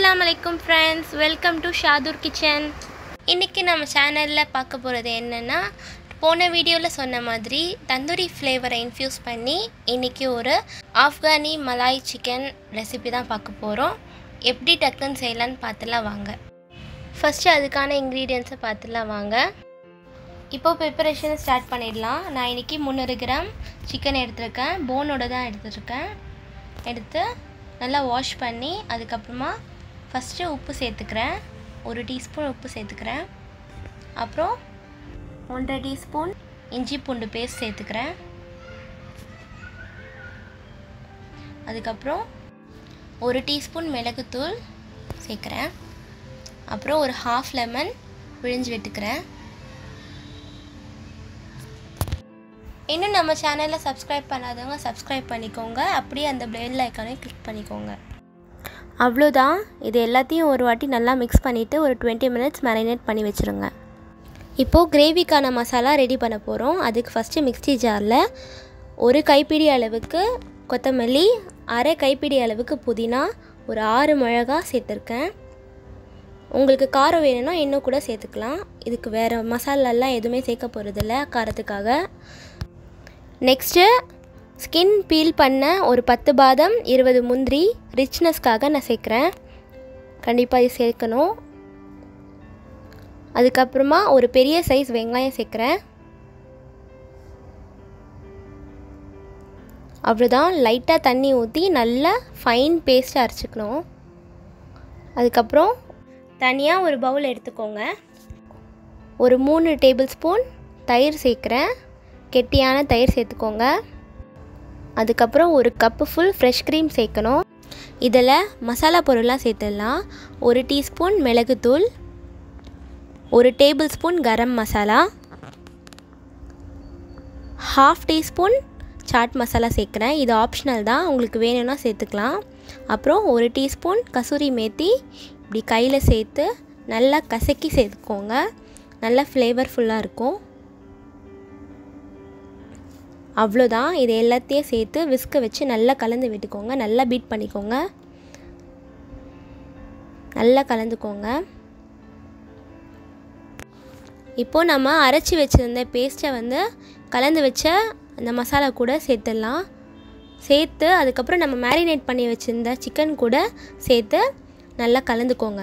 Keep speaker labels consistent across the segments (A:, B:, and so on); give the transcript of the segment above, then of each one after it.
A: Assalamualaikum friends, welcome to Shadur Kitchen. இன்னைக்கு நம்ம சேனல்ல பார்க்க போறது என்னன்னா போன வீடியோல சொன்ன மாதிரி தந்தூரி ஃப்ளேவரை இன்ஃப்யூஸ் பண்ணி இன்னைக்கு ஒரு ஆஃப்கானி மலாய் சிக்கன் ரெசிபி தான் பார்க்க போறோம். எப்படி டக்குன்னு செய்யலாம்னு பார்த்தலாம் வாங்க. ஃபர்ஸ்ட் அதுக்கான இன்கிரிடியன்ட்ஸ் பார்த்தலாம் வாங்க. இப்போ ப்ரிப்பரேஷன் ஸ்டார்ட் பண்ணிடலாம். நான் இன்னைக்கு 300 கிராம் சிக்கன் எடுத்துர்க்கேன். போனோட தான் எடுத்துர்க்கேன். எடுத்து நல்லா வாஷ் பண்ணி அதுக்கு அப்புறமா ஃபர்ஸ்ட் உப்பு சேர்த்துக்கிறேன். 1 டீஸ்பூன் உப்பு சேர்த்துக்கிறேன். அப்புறம் 1.5 டீஸ்பூன் இஞ்சி பூண்டு பேஸ்ட் சேர்த்துக்கிறேன். அதுக்கப்புறம் 1 டீஸ்பூன் மிளகுத்தூள் சேர்க்குறேன். அப்புறம் ஒரு ஹாஃப் லெமன் பிழிஞ்சு விட்டுக்கிறேன். இன்னும் நம்ம சேனலை சப்ஸ்கிரைப் பண்ணாதவங்க சப்ஸ்கிரைப் பண்ணிக்கோங்க. அப்படியே அந்த பெல் ஐக்கானை கிளிக் பண்ணிக்கோங்க. அவ்வளோதான். இது எல்லாத்தையும் ஒரு வாட்டி நல்லா மிக்ஸ் பண்ணிவிட்டு ஒரு 20 மினிட்ஸ் மேரினேட் பண்ணி வச்சுருங்க. இப்போது கிரேவிக்கான மசாலா ரெடி பண்ண போகிறோம். அதுக்கு ஃபஸ்ட்டு மிக்ஸி ஜாரில் 1 கைப்பிடி அளவுக்கு கொத்தமல்லி, அரை கைப்பிடி அளவுக்கு புதினா, ஒரு 6 மிளகா சேர்த்துருக்கேன். உங்களுக்கு காரம் வேணும்னா இன்னும் கூட சேர்த்துக்கலாம். இதுக்கு வேறு மசாலாலாம் எதுவுமே சேர்க்க போகிறதில்ல காரத்துக்காக. நெக்ஸ்ட்டு ஸ்கின் பீல் பண்ண ஒரு 10 பாதாம், 20 முந்திரி ரிச்னஸ்க்காக நான் சேர்க்குறேன். கண்டிப்பாக இது சேர்க்கணும். அதுக்கப்புறமா ஒரு பெரிய சைஸ் வெங்காயம் சேர்க்குறேன். அவ்வளோதான். லைட்டாக தண்ணி ஊற்றி நல்லா ஃபைன் பேஸ்ட்டாக அரைச்சிக்கணும். அதுக்கப்புறம் தனியாக ஒரு பவுல் எடுத்துக்கோங்க. ஒரு 3 டேபிள் ஸ்பூன் தயிர் சேர்க்குறேன். கெட்டியான தயிர் சேர்த்துக்கோங்க. அதுக்கப்புறம் ஒரு கப்பு ஃபுல் ஃப்ரெஷ் க்ரீம் சேர்க்கணும். இதில் மசாலா பொருள்லாம் சேர்த்துடலாம். 1 டீஸ்பூன் மிளகுத்தூள், 1 tablespoon garam masala, half teaspoon chaat masala சேர்க்குறேன். இது ஆப்ஷனல் தான், உங்களுக்கு வேணும்னா சேர்த்துக்கலாம். அப்புறம் 1 டீஸ்பூன் கசூரி மேத்தி இப்படி கையில் சேர்த்து நல்லா கசக்கி சேர்த்துக்கோங்க. நல்லா ஃப்ளேவர்ஃபுல்லாக இருக்கும். அவ்வளோதான். இது எல்லாத்தையும் சேர்த்து விஸ்க வச்சு நல்லா கலந்து விட்டுக்கோங்க. நல்லா பீட் பண்ணிக்கோங்க. நல்லா கலந்துக்கோங்க. இப்போது நம்ம அரைச்சி வச்சுருந்த பேஸ்ட்டை கலந்து வச்ச அந்த மசாலா கூட சேர்த்துடலாம். சேர்த்து அதுக்கப்புறம் நம்ம மேரினேட் பண்ணி வச்சுருந்த சிக்கன் கூட சேர்த்து நல்லா கலந்துக்கோங்க.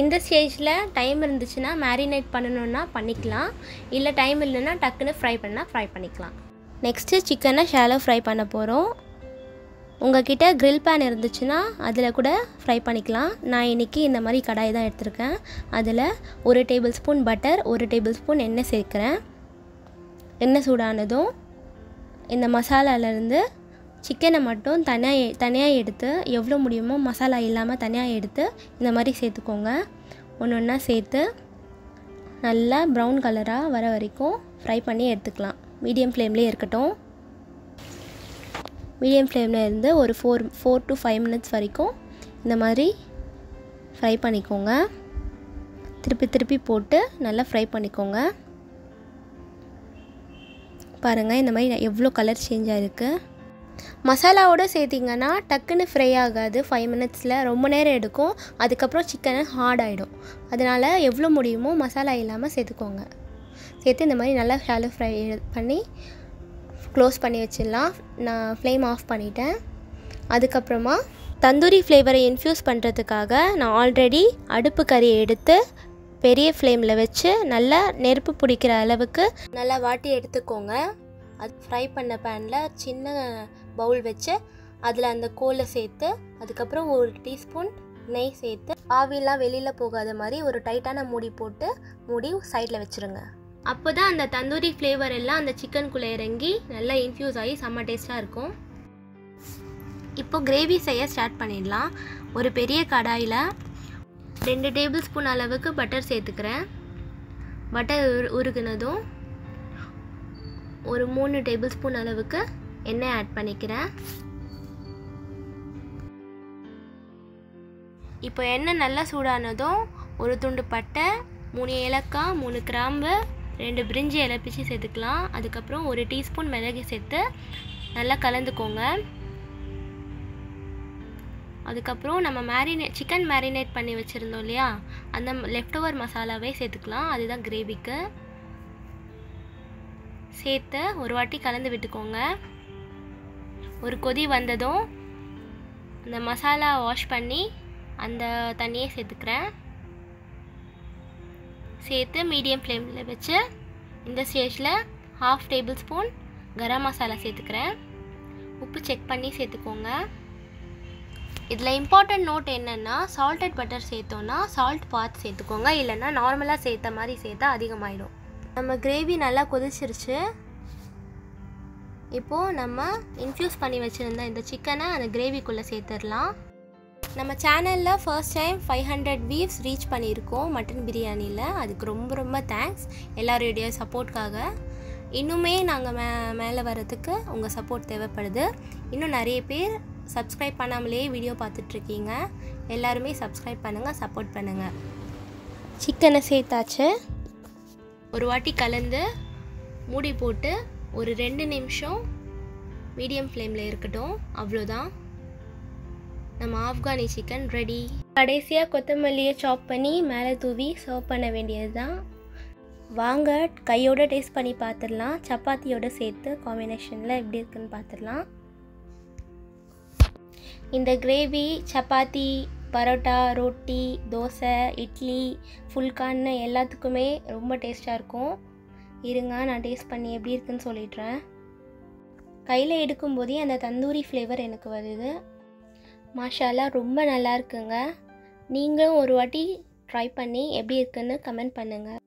A: இந்த ஸ்டேஜில் டைம் இருந்துச்சுன்னா மேரினேட் பண்ணணுன்னா பண்ணிக்கலாம். இல்லை டைம் இல்லைன்னா டக்குன்னு ஃப்ரை பண்ணிக்கலாம். நெக்ஸ்ட்டு சிக்கனை ஷாலோ ஃப்ரை பண்ண போகிறோம். உங்கள்கிட்ட க்ரில் பேன் இருந்துச்சுன்னா அதில் கூட ஃப்ரை பண்ணிக்கலாம். நான் இன்றைக்கி இந்த மாதிரி கடாய் தான் எடுத்திருக்கேன். அதில் 1 table spoon butter, 1 table spoon எண்ணெய் சேர்க்குறேன். எண்ணெய் சூடானதும் இந்த மசாலாலேருந்து சிக்கனை மட்டும் தனியாக எடுத்து எவ்வளோ முடியுமோ மசாலா இல்லாமல் தனியாக எடுத்து இந்த மாதிரி சேர்த்துக்கோங்க. ஒன்று ஒன்றா சேர்த்து நல்லா ப்ரௌன் கலராக வர வரைக்கும் ஃப்ரை பண்ணி எடுத்துக்கலாம். மீடியம் ஃப்ளேம்லேயே இருக்கட்டும். மீடியம் ஃப்ளேமில் இருந்து ஒரு 4 to 5 மினிட்ஸ் வரைக்கும் இந்த மாதிரி ஃப்ரை பண்ணிக்கோங்க. திருப்பி போட்டு நல்லா ஃப்ரை பண்ணிக்கோங்க. பாருங்கள் இந்த மாதிரி எவ்வளோ கலர் சேஞ்ச் ஆகிருக்கு. மசாலாவோடு சேர்த்திங்கன்னா டக்குன்னு ஃப்ரை ஆகாது. 5 மினிட்ஸில் ரொம்ப நேரம் எடுக்கும். அதுக்கப்புறம் சிக்கன் ஹார்ட் ஆகிடும். அதனால் எவ்வளோ முடியுமோ மசாலா இல்லாமல் சேர்த்துக்கோங்க. சேர்த்து இந்த மாதிரி நல்லா ஷாலோ ஃப்ரை பண்ணி க்ளோஸ் பண்ணி வச்சிடலாம். நான் ஃப்ளேம் ஆஃப் பண்ணிட்டேன். அதுக்கப்புறமா தந்தூரி ஃப்ளேவரை இன்ஃப்யூஸ் பண்ணுறதுக்காக நான் ஆல்ரெடி அடுப்பு கறியை எடுத்து பெரிய ஃப்ளேமில் வச்சு நல்லா நெருப்பு பிடிக்கிற அளவுக்கு நல்லா வாட்டி எடுத்துக்கோங்க. அது ஃப்ரை பண்ண பேனில் சின்ன பவுல் வச்சு அதில் அந்த கோலை சேர்த்து அதுக்கப்புறம் 1 டீஸ்பூன் நெய் சேர்த்து ஆவிலாம் வெளியில் போகாத மாதிரி ஒரு டைட்டான மூடி போட்டு மூடி சைடில் வச்சுருங்க. அப்போ தான் அந்த தந்தூரி ஃப்ளேவர் எல்லாம் அந்த சிக்கனுக்குள்ளே இறங்கி நல்லா இன்ஃப்யூஸ் ஆகி செம்ம டேஸ்ட்டாக இருக்கும். இப்போ கிரேவி செய்ய ஸ்டார்ட் பண்ணிடலாம். ஒரு பெரிய கடாயில் 2 டேபிள் ஸ்பூன் அளவுக்கு பட்டர் சேர்த்துக்கிறேன். பட்டர் உருகுனதும் ஒரு 3 டேபிள் ஸ்பூன் அளவுக்கு எண்ணெய் ஆட் பண்ணிக்கிறேன். இப்போ எண்ணெய் நல்லா சூடானதும் ஒரு துண்டு பட்டை, 3 ஏலக்காய், 3 கிராம்பு, 2 பிரிஞ்சி இலை பிச்சு சேர்த்துக்கலாம். அதுக்கப்புறம் 1 டீஸ்பூன் மிளகு சேர்த்து நல்லா கலந்துக்கோங்க. அதுக்கப்புறம் நம்ம சிக்கன் மேரினேட் பண்ணி வச்சுருந்தோம் இல்லையா, அந்த லெஃப்ட் ஓவர் மசாலாவே சேர்த்துக்கலாம். அதுதான் கிரேவிக்கு. சேர்த்து ஒரு வாட்டி கலந்து விட்டுக்கோங்க. ஒரு கொதி வந்ததும் அந்த மசாலா வாஷ் பண்ணி அந்த தண்ணியை சேர்த்துக்கிறேன். சேர்த்து மீடியம் ஃப்ளேமில் வச்சு இந்த ஸ்டேஜில் 1/2 டேபிள் ஸ்பூன் கரம் மசாலா சேர்த்துக்கிறேன். உப்பு செக் பண்ணி சேர்த்துக்கோங்க. இதில் இம்பார்ட்டன்ட் நோட் என்னென்னா, சால்டட் பட்டர் சேர்த்தோன்னா சால்ட் பார்த்து சேர்த்துக்கோங்க, இல்லைன்னா நார்மலாக சேர்த்த மாதிரி சேர்த்தா அதிகமாகிடும். நம்ம கிரேவி நல்லா கொதிச்சிருச்சு. இப்போது நம்ம இன்ஃப்யூஸ் பண்ணி வச்சுருந்த இந்த சிக்கனை அந்த கிரேவிக்குள்ளே சேர்த்துடலாம். நம்ம சேனலில் ஃபர்ஸ்ட் டைம் 500 வியூஸ் ரீச் பண்ணியிருக்கோம் மட்டன் பிரியாணியில். அதுக்கு ரொம்ப ரொம்ப தேங்க்ஸ் எல்லாருடைய சப்போர்ட்காக. இன்னுமே நாங்கள் மேலே வர்றதுக்கு உங்கள் சப்போர்ட் தேவைப்படுது. இன்னும் நிறைய பேர் சப்ஸ்கிரைப் பண்ணாமலே வீடியோ பார்த்துட்ருக்கீங்க. எல்லாருமே சப்ஸ்கிரைப் பண்ணுங்கள், சப்போர்ட் பண்ணுங்கள். சிக்கனை சேர்த்தாச்சு. ஒரு வாட்டி கலந்து மூடி போட்டு ஒரு 2 நிமிஷம் மீடியம் ஃப்ளேமில் இருக்கட்டும். அவ்வளோதான், நம்ம ஆப்கானி சிக்கன் ரெடி. கடைசியாக கொத்தமல்லியை சாப் பண்ணி மேலே தூவி சர்வ் பண்ண வேண்டியது தான். வாங்க கையோட டேஸ்ட் பண்ணி பார்த்துடலாம். சப்பாத்தியோட சேர்த்து காம்பினேஷனில் எப்படி இருக்குன்னு பார்த்துடலாம். இந்த கிரேவி சப்பாத்தி, பரோட்டா, ரொட்டி, தோசை, இட்லி, ஃபுல்கான்னு எல்லாத்துக்குமே ரொம்ப டேஸ்ட்டாக இருக்கும். இருங்க நான் டேஸ்ட் பண்ணி எப்படி இருக்குன்னு சொல்லிடுறேன். கையில் எடுக்கும்போதே அந்த தந்தூரி ஃப்ளேவர் எனக்கு வருது. மாஷால்லா, ரொம்ப நல்லா இருக்குங்க. நீங்களும் ஒரு வாட்டி ட்ரை பண்ணி எப்படி இருக்குன்னு கமெண்ட் பண்ணுங்கள்.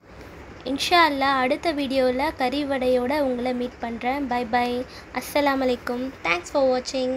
A: இன்ஷா அல்லாஹ் அடுத்த வீடியோவில் கறி வடையோடு உங்களை மீட் பண்ணுறேன். Bye bye. அஸ்ஸலாமு அலைக்கும். தேங்க்ஸ் ஃபார் வாட்சிங்.